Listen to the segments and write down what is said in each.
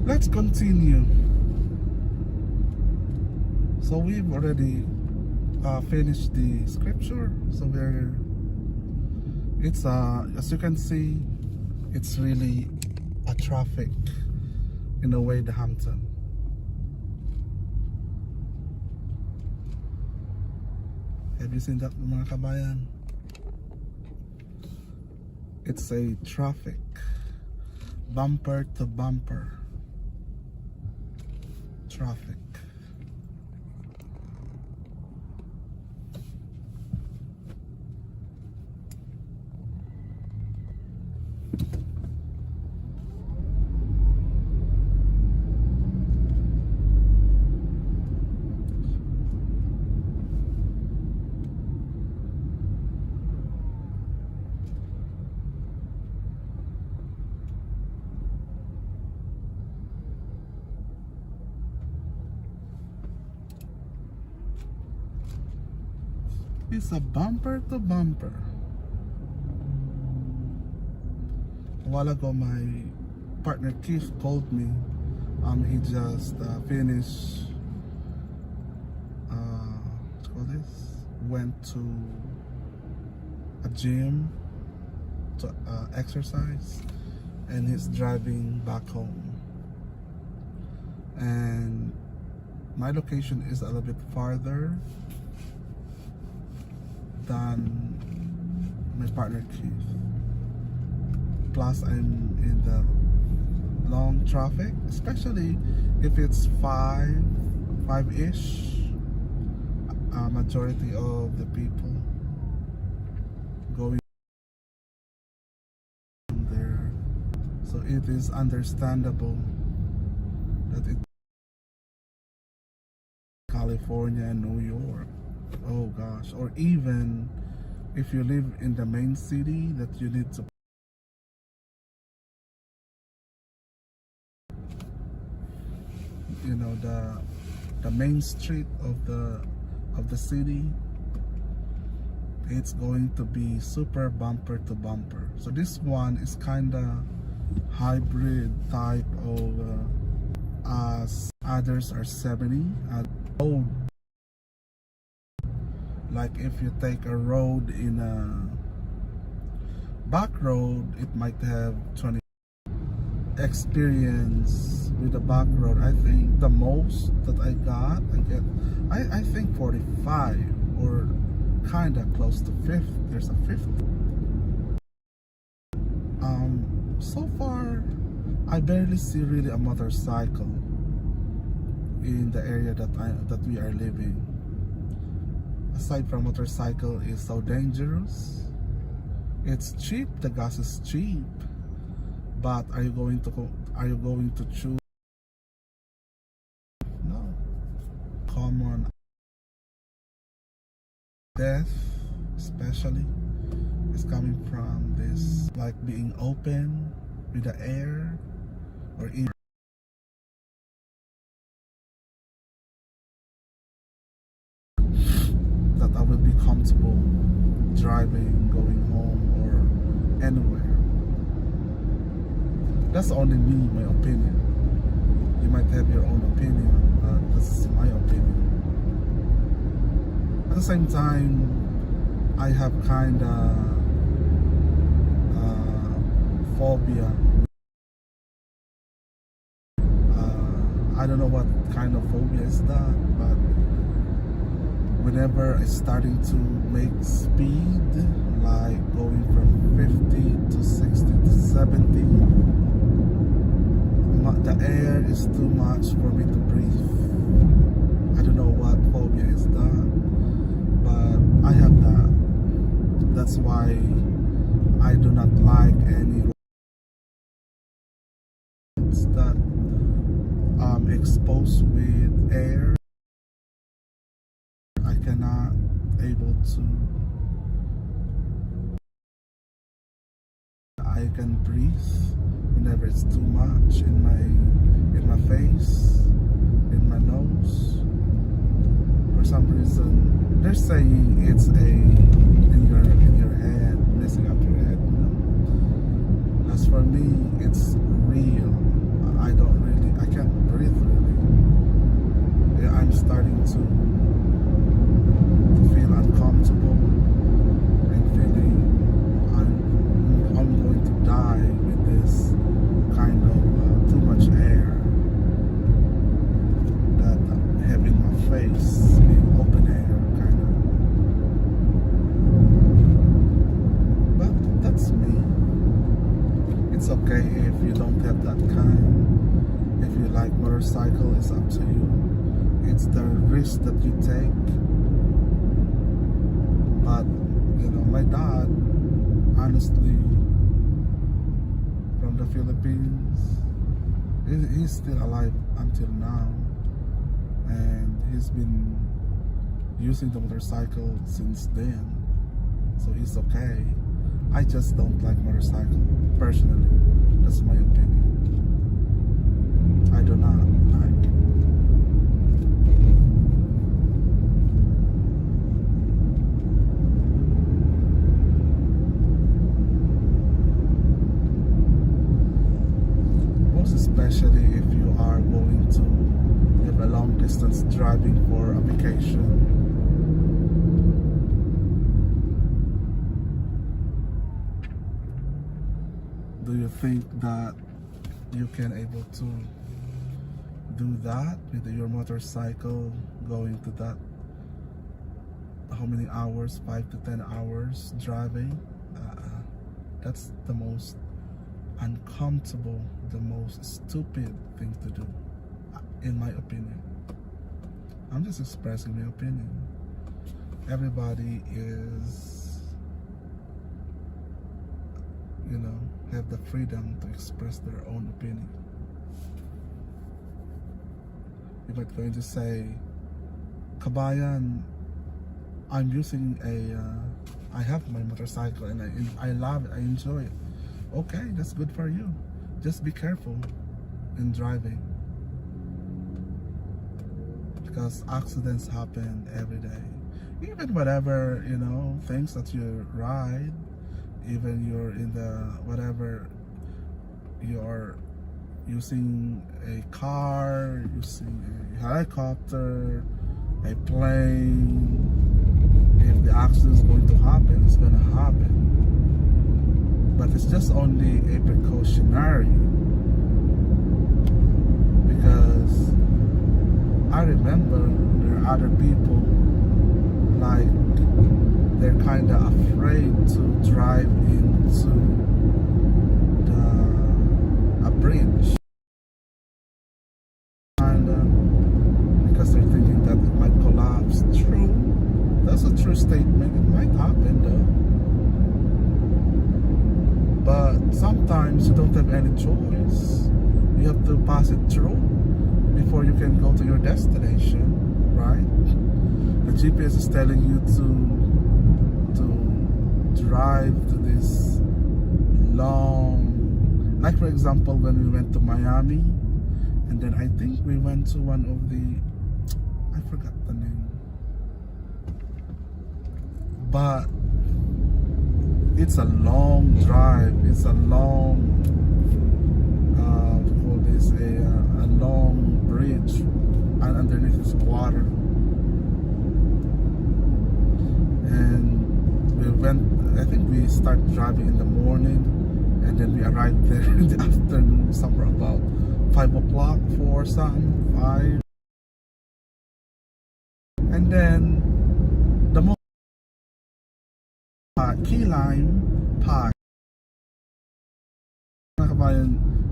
Let's continue. So we've already finished the scripture. So it's as you can see, it's really a traffic in the way to Hampton. Have you seen that, mga kabayan? It's a traffic, bumper to bumper traffic. It's a bumper to bumper. A while ago, my partner Keith called me. He just finished. What's called this? Went to a gym to exercise, and he's driving back home. And my location is a little bit farther than my partner Keith. Plus, I'm in the long traffic, especially if it's five-ish. Majority of the people going there, so it is understandable that it California and New York. Oh gosh, or even if you live in the main city, that you need to the main street of the city, it's going to be super bumper to bumper. So this one is kinda hybrid type of as others are 70. Like if you take a road in a back road, it might have 20 experience with the back road. I think the most that I get, I think 45 or kind of close to 50. There's a 50. So far, I barely see really a motorcycle in the area that we are living. Aside from motorcycle is so dangerous. It's cheap, the gas is cheap, but are you going to choose? No. Common death, especially, is coming from this, like being open with the air, or even that I will be comfortable driving, going home, or anywhere. That's only me, my opinion. You might have your own opinion, but this is my opinion. At the same time, I have kinda phobia. I don't know what kind of phobia is that, but whenever it's starting to make speed, like going from 50 to 60 to 70, the air is too much for me to breathe. I don't know what phobia is that, but I have that. That's why I do not like any roads that exposed with air. I cannot able to. I can breathe whenever it's too much in my face, in my nose. For some reason, they're saying it's in your head, messing up your head. As for me, it's real. I that kind. If you like motorcycle, it's up to you. It's the risk that you take. But you know, my dad, honestly, from the Philippines, he's still alive until now, and he's been using the motorcycle since then, so he's okay. I just don't like motorcycle personally. That's my opinion. I do not like it. Most especially if you are going to have a long distance driving for a vacation. Do you think that you can able to do that with your motorcycle, going to that, how many hours, 5 to 10 hours driving? That's the most uncomfortable, the most stupid thing to do, in my opinion. I'm just expressing my opinion. Everybody is, you know, have the freedom to express their own opinion. If I'm going to say, Kabayan, I'm using I have my motorcycle and I love it, I enjoy it. Okay, that's good for you. Just be careful in driving, because accidents happen every day. Even whatever, you know, things that you ride, even you're in the whatever, you're using a car, using a helicopter, a plane, if the accident is going to happen, it's going to happen. But it's just only a precautionary, because I remember there are other people, like, they're kind of afraid to drive into a bridge, and because they're thinking that it might collapse. True, that's a true statement. It might happen though, but sometimes you don't have any choice. You have to pass it through before you can go to your destination, right? The GPS is telling you to drive to this long, like for example when we went to Miami, and then I think we went to one of the, I forgot the name, but it's a long drive. It's a long, we call this a long bridge, and underneath is water. And we went, I think we started driving in the morning, and then we arrived there in the afternoon, somewhere about 5 o'clock, 4 something, 5. And then the most key lime pie.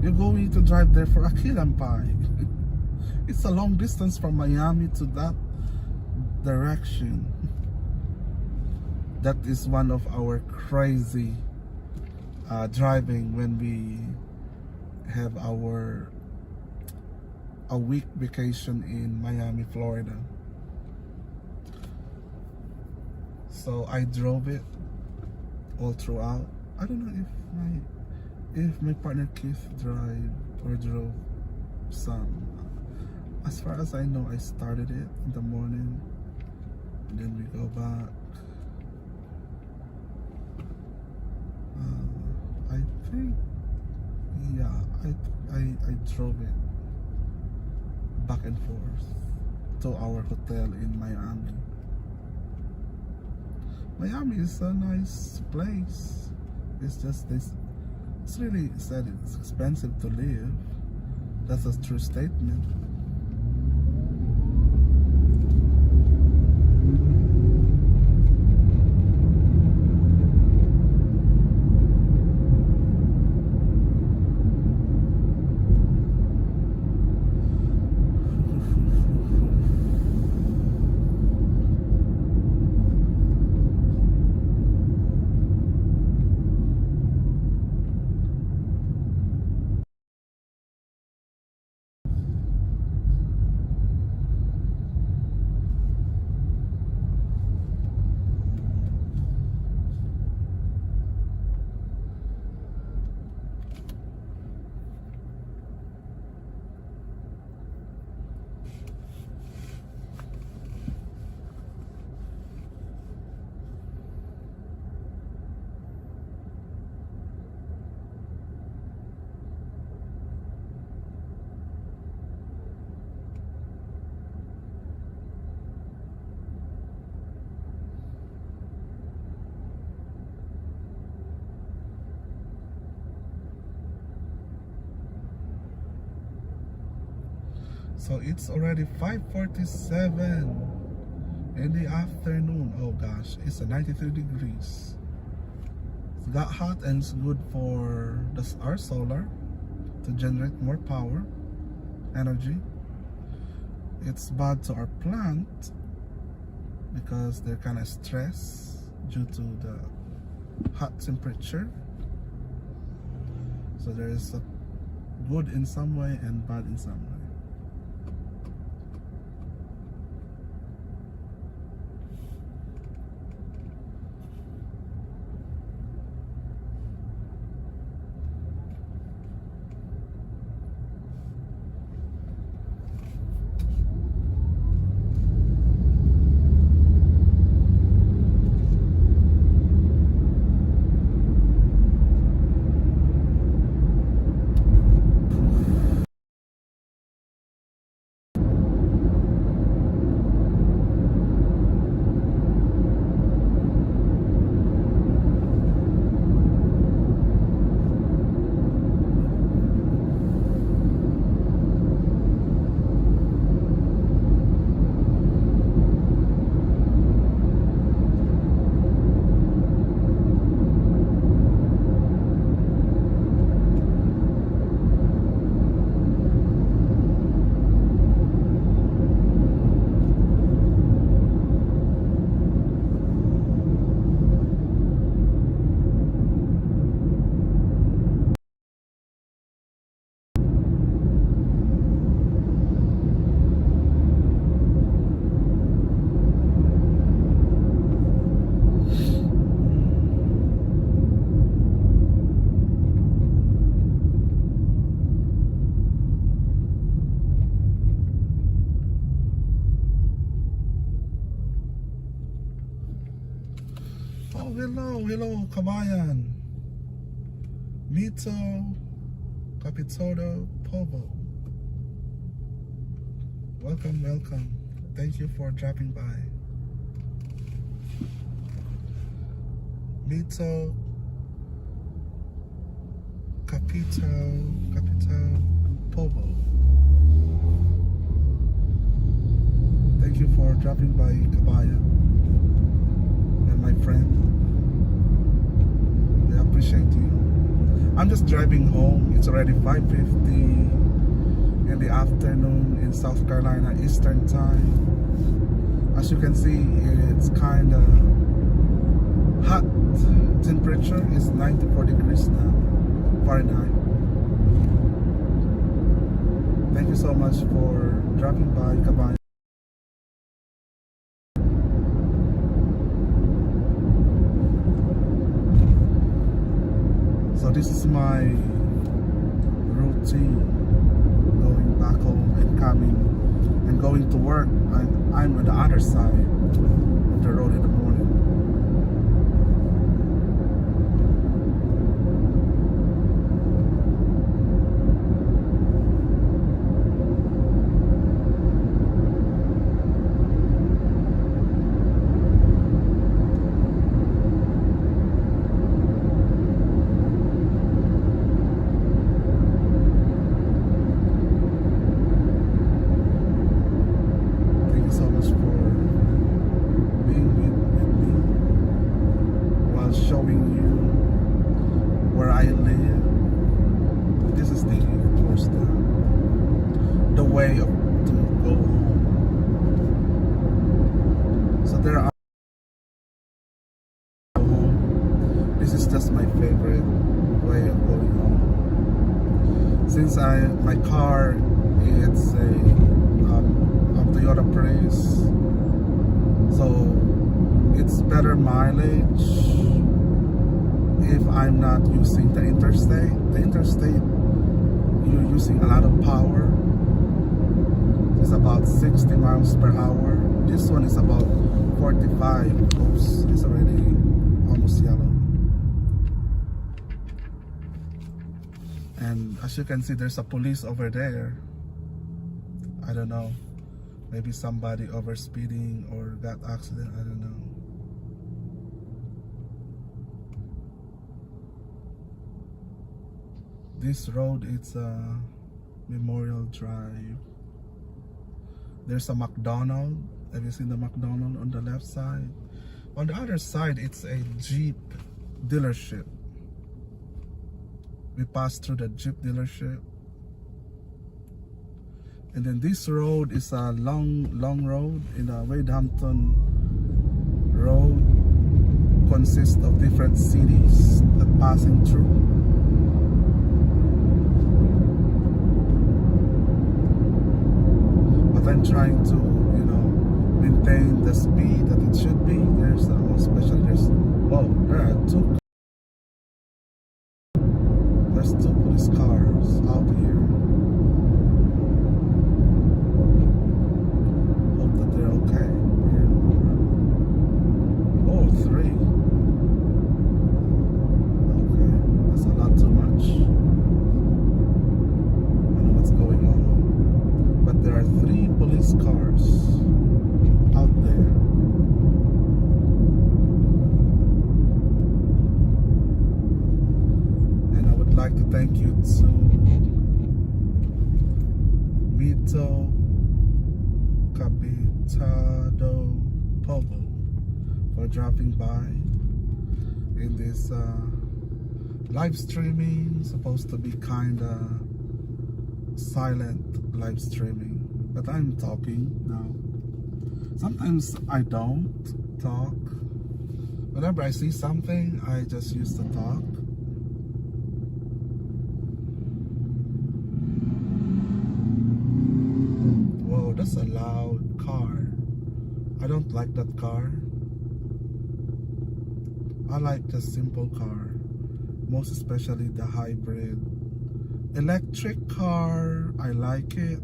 You're going to drive there for a key lime pie. It's a long distance from Miami to that direction. That is one of our crazy driving when we have a week vacation in Miami, Florida. So I drove it all throughout. I don't know if my partner Keith drove some. As far as I know, I started it in the morning, and then we go back. I think, yeah, I drove it back and forth to our hotel in Miami. Miami is a nice place. It's just this. It's really said it's expensive to live. That's a true statement. So it's already 5:47 in the afternoon. Oh gosh, it's a 93 degrees. It's got hot and it's good for our solar to generate more power, energy. It's bad to our plant because they're kind of stressed due to the hot temperature. So there is a good in some way and bad in some way. Oh, hello, Kabayan. Mito, Capitodo, Pobo. Welcome. Thank you for dropping by. Mito, Capito, Pobo. Thank you for dropping by, Kabayan. And my friend, I appreciate you. I'm just driving home. It's already 5:50 in the afternoon in South Carolina Eastern Time. As you can see, it's kind of hot. Temperature is 94 degrees now, Fahrenheit. Thank you so much for dropping by, Kabayan. So this is my routine, going back home and coming and going to work. I'm on the other side of the road in the morning. Showing you where I live. This is the, of course, the way to go home. So there are home. This is just my favorite way of going home. Since my car, it's a Toyota Prius, so it's better mileage if I'm not using the interstate. The interstate, you're using a lot of power. It's about 60 miles per hour. This one is about 45. Oops, it's already almost yellow. And as you can see, there's a police over there. I don't know. Maybe somebody over speeding or got accident. I don't know. This road, it's a Memorial Drive. There's a McDonald's. Have you seen the McDonald's on the left side? On the other side, it's a Jeep dealership. We passed through the Jeep dealership. And then this road is a long road in the Wadehampton Road. Consists of different cities that passing through. But I'm trying to, maintain the speed that it should be. There's especially there's two police cars out here. Hope that they're okay. Yeah. Oh, three. Okay, that's a lot too much. I don't know what's going on. But there are three police cars out there. And I would like to thank you to Mito Capitado Povo for dropping by in this live streaming. Supposed to be kinda silent live streaming, but I'm talking now. Sometimes I don't talk. Whenever I see something, I just used to talk. Whoa, that's a loud car. I don't like that car. I like the simple car, most especially the hybrid. Electric car, I like it.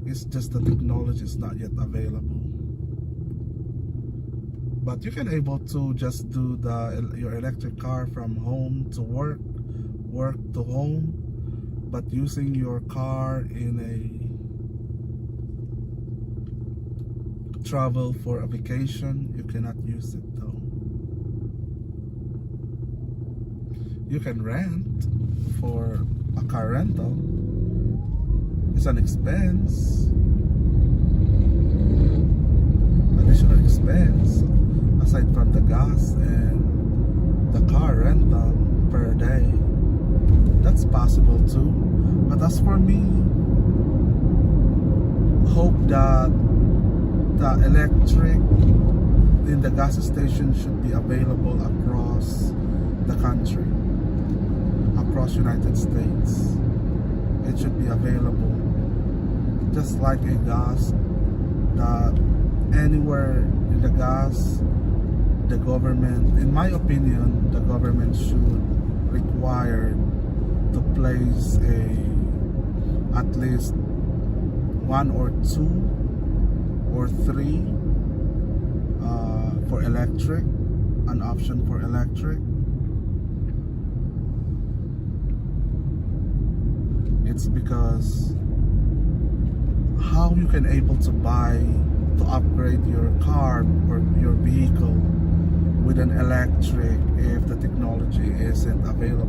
It's just the technology is not yet available. But you can able to just do your electric car from home to work to home. But using your car in a travel for a vacation, you cannot use it though. You can rent for a car rental. It's an expense, additional expense, aside from the gas and the car rental per day. That's possible too. But as for me, hope that the electric in the gas station should be available across the country, across United States. It should be available just like a gas, that anywhere in the gas, the government, in my opinion, the government should require to place at least 1 or 2 or 3 for electric, an option for electric. It's because how you can able to upgrade your car or your vehicle with an electric if the technology isn't available.